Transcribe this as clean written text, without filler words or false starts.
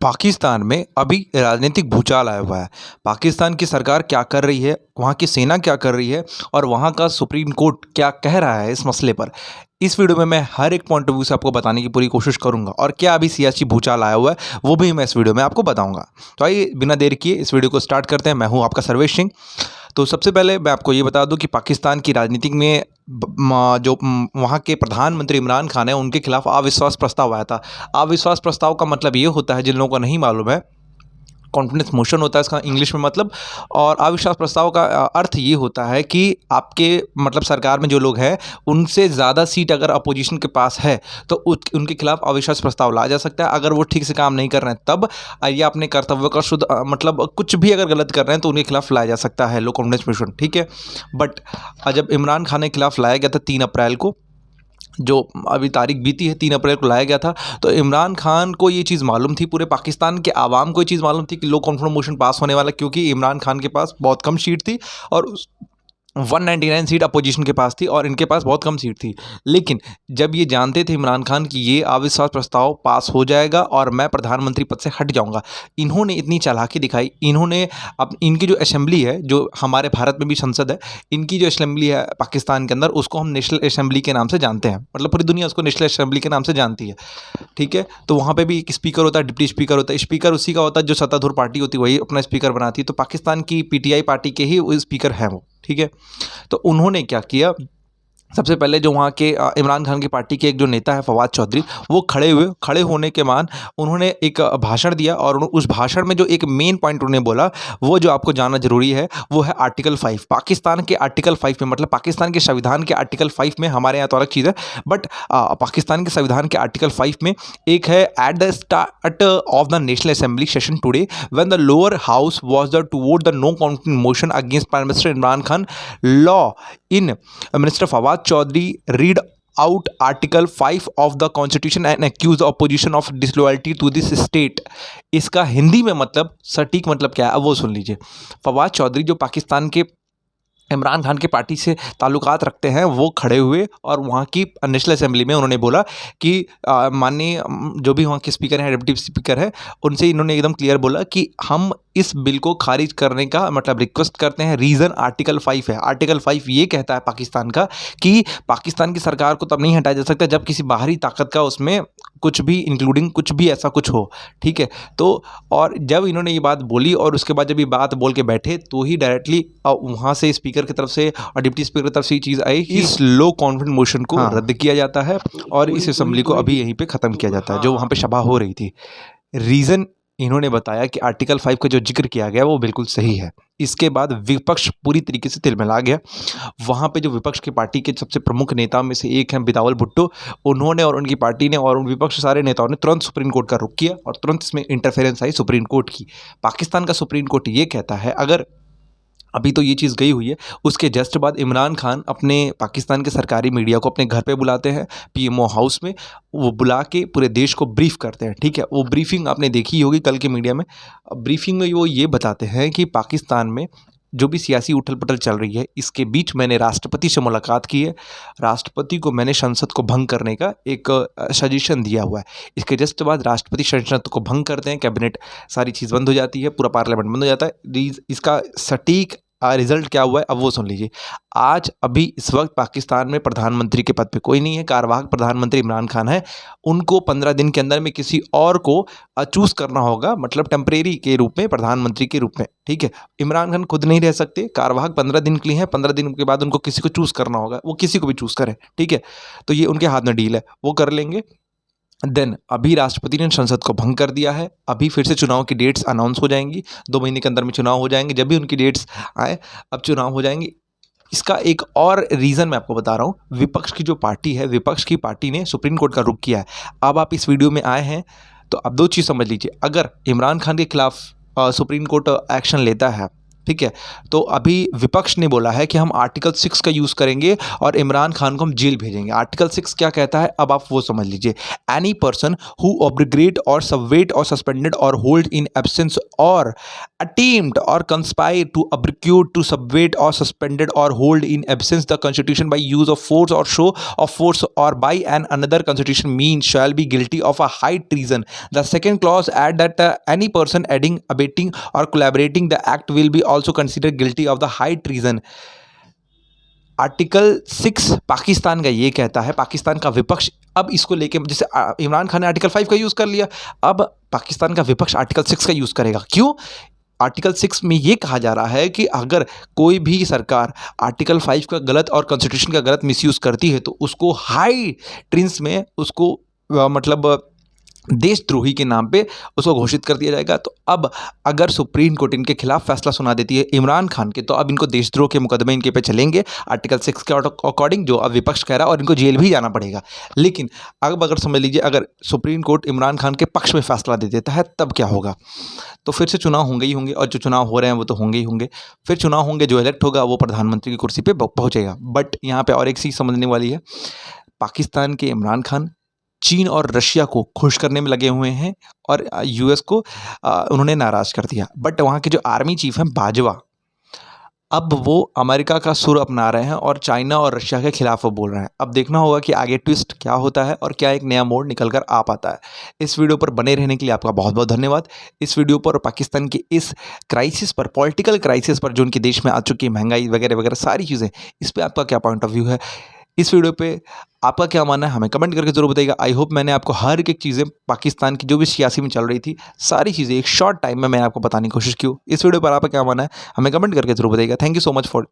पाकिस्तान में अभी राजनीतिक भूचाल आया हुआ है। पाकिस्तान की सरकार क्या कर रही है, वहाँ की सेना क्या कर रही है और वहाँ का सुप्रीम कोर्ट क्या कह रहा है इस मसले पर। इस वीडियो में मैं हर एक पॉइंट ऑफ व्यू से आपको बताने की पूरी कोशिश करूँगा और क्या अभी सियासी भूचाल आया हुआ है वो भी मैं इस वीडियो में आपको बताऊँगा। तो आइए बिना देर किए इस वीडियो को स्टार्ट करते हैं। मैं हूँ आपका सर्वेश सिंह। तो सबसे पहले मैं आपको ये बता दूं कि पाकिस्तान की राजनीति में वहाँ के प्रधानमंत्री इमरान खान है, उनके खिलाफ अविश्वास प्रस्ताव आया था। अविश्वास प्रस्ताव का मतलब ये होता है, जिन लोगों को नहीं मालूम है, कॉन्फिडेंस मोशन होता है इसका इंग्लिश में मतलब। और अविश्वास प्रस्ताव का अर्थ ये होता है कि आपके मतलब सरकार में जो लोग हैं उनसे ज़्यादा सीट अगर अपोजिशन के पास है तो उनके खिलाफ अविश्वास प्रस्ताव लाया जा सकता है। अगर वो ठीक से काम नहीं कर रहे हैं तब, या अपने कर्तव्य का शुद्ध मतलब कुछ भी अगर गलत कर रहे हैं तो उनके खिलाफ लाया जा सकता है लो कॉन्फिडेंस मोशन, ठीक है। बट जब इमरान खान के खिलाफ लाया गया था 3 अप्रैल को, जो अभी तारीख बीती है, 3 अप्रैल को लाया गया था, तो इमरान खान को ये चीज़ मालूम थी, पूरे पाकिस्तान के आवाम को ये चीज़ मालूम थी कि लो कॉन्फिडेंस मोशन पास होने वाला, क्योंकि इमरान खान के पास बहुत कम सीट थी और 199 सीट अपोजिशन के पास थी और इनके पास बहुत कम सीट थी। लेकिन जब ये जानते थे इमरान खान कि ये अविश्वास प्रस्ताव पास हो जाएगा और मैं प्रधानमंत्री पद से हट जाऊंगा, इन्होंने इतनी चालाकी दिखाई। इन्होंने अब इनकी जो असेंबली है, जो हमारे भारत में भी संसद है, इनकी जो असेंबली है पाकिस्तान के अंदर, उसको हम नेशनल असेंबली के नाम से जानते हैं। मतलब पूरी दुनिया उसको नेशनल असेंबली के नाम से जानती है, ठीक है। तो वहाँ पर भी एक स्पीकर होता है, डिप्टी स्पीकर होता है। स्पीकर उसी का होता है जो सत्ताधारी पार्टी होती है, वही अपना स्पीकर बनाती है। तो पाकिस्तान की PTI पार्टी के ही वो स्पीकर हैं वो, ठीक है। तो उन्होंने क्या किया, सबसे पहले जो वहाँ के इमरान खान की पार्टी के एक जो नेता है फवाद चौधरी, वो खड़े होने के बाद उन्होंने एक भाषण दिया और उस भाषण में जो एक मेन पॉइंट उन्होंने बोला, वो जो आपको जानना जरूरी है, वो है आर्टिकल 5। पाकिस्तान के आर्टिकल 5 में, मतलब पाकिस्तान के संविधान के आर्टिकल 5 में, हमारे यहाँ तो अलग चीज़ है, बट पाकिस्तान के संविधान के आर्टिकल 5 में एक है, at the start of the national assembly session today when the lower house was the to vote the no confidence motion against prime minister Imran Khan law in, minister Fawad Chaudhry read out Article 5 of the Constitution and accuse the opposition of disloyalty to this state। इसका हिंदी में मतलब, सटीक मतलब क्या है, अब वो सुन लीजिए। फवाद चौधरी जो पाकिस्तान के इमरान खान की पार्टी से ताल्लुकात रखते हैं, वो खड़े हुए और वहाँ की नेशनल असेंबली में उन्होंने बोला कि माननीय जो भी वहाँ के स्पीकर हैं, डिप्टी स्पीकर हैं, उनसे इन्होंने एकदम क्लियर बोला कि हम इस बिल को खारिज करने का मतलब रिक्वेस्ट करते हैं। रीज़न आर्टिकल 5 है। आर्टिकल 5 ये कहता है पाकिस्तान का कि पाकिस्तान की सरकार को तब नहीं हटाया जा सकता जब किसी बाहरी ताकत का उसमें कुछ भी इंक्लूडिंग कुछ भी ऐसा कुछ हो, ठीक है। तो और जब इन्होंने ये बात बोली और उसके बाद जब ये बात बोल के बैठे, तो ही डायरेक्टली वहाँ से स्पीकर की तरफ से और डिप्टी स्पीकर की तरफ से ये चीज़ आई कि इस लो कॉन्फिडेंस मोशन को रद्द किया जाता है और इस असेंबली को अभी यहीं पे ख़त्म किया जाता है, जो वहाँ पे सभा हो रही थी। रीज़न इन्होंने बताया कि आर्टिकल 5 का जो जिक्र किया गया वो बिल्कुल सही है। इसके बाद विपक्ष पूरी तरीके से तिलमिला गया। वहाँ पे जो विपक्ष की पार्टी के सबसे प्रमुख नेता में से एक हैं बिलावल भुट्टो, उन्होंने और उनकी पार्टी ने और उन विपक्ष सारे नेताओं ने तुरंत सुप्रीम कोर्ट का रुख किया और तुरंत इसमें इंटरफेरेंस आई सुप्रीम कोर्ट की। पाकिस्तान का सुप्रीम कोर्ट ये कहता है, अगर अभी तो ये चीज़ गई हुई है, उसके जस्ट बाद इमरान खान अपने पाकिस्तान के सरकारी मीडिया को अपने घर पे बुलाते हैं, PMO हाउस में। वो बुला के पूरे देश को ब्रीफ करते हैं, ठीक है। वो ब्रीफिंग आपने देखी होगी कल के मीडिया में। ब्रीफिंग में वो ये बताते हैं कि पाकिस्तान में जो भी सियासी उथल पुथल चल रही है, इसके बीच मैंने राष्ट्रपति से मुलाकात की है। राष्ट्रपति को मैंने संसद को भंग करने का एक सजेशन दिया हुआ है। इसके जस्ट बाद राष्ट्रपति संसद को भंग करते हैं, कैबिनेट सारी चीज़ बंद हो जाती है, पूरा पार्लियामेंट बंद हो जाता है। इसका सटीक रिजल्ट क्या हुआ है अब वो सुन लीजिए। आज अभी इस वक्त पाकिस्तान में प्रधानमंत्री के पद पे कोई नहीं है। कार्यवाहक प्रधानमंत्री इमरान खान है। उनको 15 दिन के अंदर में किसी और को चूज़ करना होगा, मतलब टेम्परेरी के रूप में, प्रधानमंत्री के रूप में, ठीक है। इमरान खान खुद नहीं रह सकते। कार्यवाहक 15 दिन के लिए हैं। 15 दिन के बाद उनको किसी को चूज़ करना होगा, वो किसी को भी चूज़ करें, ठीक है। तो ये उनके हाथ में डील है, वो कर लेंगे। देन अभी राष्ट्रपति ने संसद को भंग कर दिया है। अभी फिर से चुनाव की डेट्स अनाउंस हो जाएंगी। 2 महीने के अंदर में चुनाव हो जाएंगे। जब भी उनकी डेट्स आए, अब चुनाव हो जाएंगे। इसका एक और रीज़न मैं आपको बता रहा हूँ। विपक्ष की जो पार्टी है, विपक्ष की पार्टी ने सुप्रीम कोर्ट का रुख किया है। अब आप इस वीडियो में आए हैं तो अब 2 चीज़ समझ लीजिए। अगर इमरान खान के खिलाफ सुप्रीम कोर्ट एक्शन लेता है ठीक है। तो अभी विपक्ष ने बोला है कि हम आर्टिकल 6 का यूज़ करेंगे और इमरान खान को हम जेल भेजेंगे। आर्टिकल 6 क्या कहता है, अब आप वो समझ लीजिए। एनी पर्सन हु ऑब्लिगेट और सबवेट or suspended or hold in absence or attempt or conspire to abrogate to subvert or suspended or hold in absence the constitution by use of force or show of force or by an another constitution mean shall be guilty of a high treason. The second clause add that any person aiding abetting or collaborating the act will be also considered guilty of the high treason। Article 6 Pakistan का ये कहता है, पाकिस्तान का विपक्ष अब इसको लेके, जैसे इमरान खान ने आर्टिकल 5 का यूज़ कर लिया, अब पाकिस्तान का विपक्ष आर्टिकल 6 का यूज़ करेगा। क्यों? आर्टिकल 6 में ये कहा जा रहा है कि अगर कोई भी सरकार आर्टिकल 5 का गलत और कॉन्स्टिट्यूशन का गलत मिसयूज़ करती है तो उसको हाई ट्रिंस में उसको मतलब देशद्रोही के नाम पे उसको घोषित कर दिया जाएगा। तो अब अगर सुप्रीम कोर्ट इनके खिलाफ फैसला सुना देती है इमरान खान के, तो अब इनको देशद्रोह के मुकदमे इनके पे चलेंगे आर्टिकल 6 के अकॉर्डिंग, जो अब विपक्ष कह रहा है, और इनको जेल भी जाना पड़ेगा। लेकिन अब अगर समझ लीजिए अगर सुप्रीम कोर्ट इमरान खान के पक्ष में फैसला दे देता है तब क्या होगा? तो फिर से चुनाव होंगे ही होंगे, और जो चुनाव हो रहे हैं वो तो होंगे ही होंगे। फिर चुनाव होंगे, जो इलेक्ट होगा वो प्रधानमंत्री की कुर्सी पर पहुँचेगा। बट यहाँ पर और एक चीज़ समझने वाली है, पाकिस्तान के इमरान खान चीन और रशिया को खुश करने में लगे हुए हैं और यूएस को उन्होंने नाराज़ कर दिया। बट वहाँ के जो आर्मी चीफ हैं बाजवा, अब वो अमेरिका का सुर अपना रहे हैं और चाइना और रशिया के खिलाफ वो बोल रहे हैं। अब देखना होगा कि आगे ट्विस्ट क्या होता है और क्या एक नया मोड़ निकल कर आ पाता है। इस वीडियो पर बने रहने के लिए आपका बहुत बहुत धन्यवाद। इस वीडियो पर पाकिस्तान की इस क्राइसिस पर, पॉलिटिकल क्राइसिस पर, जो उनके देश में आ चुकी है, महंगाई वगैरह वगैरह सारी चीज़ें, इस पर आपका क्या पॉइंट ऑफ व्यू है? इस वीडियो पे आपका क्या मानना है हमें कमेंट करके ज़रूर बताइएगा। आई होप मैंने आपको हर एक चीज़ें पाकिस्तान की जो भी सियासी में चल रही थी, सारी चीज़ें एक शॉर्ट टाइम में मैंने आपको बताने की कोशिश की। इस वीडियो पर आपका क्या मानना है हमें कमेंट करके ज़रूर बताइएगा। Thank you so much for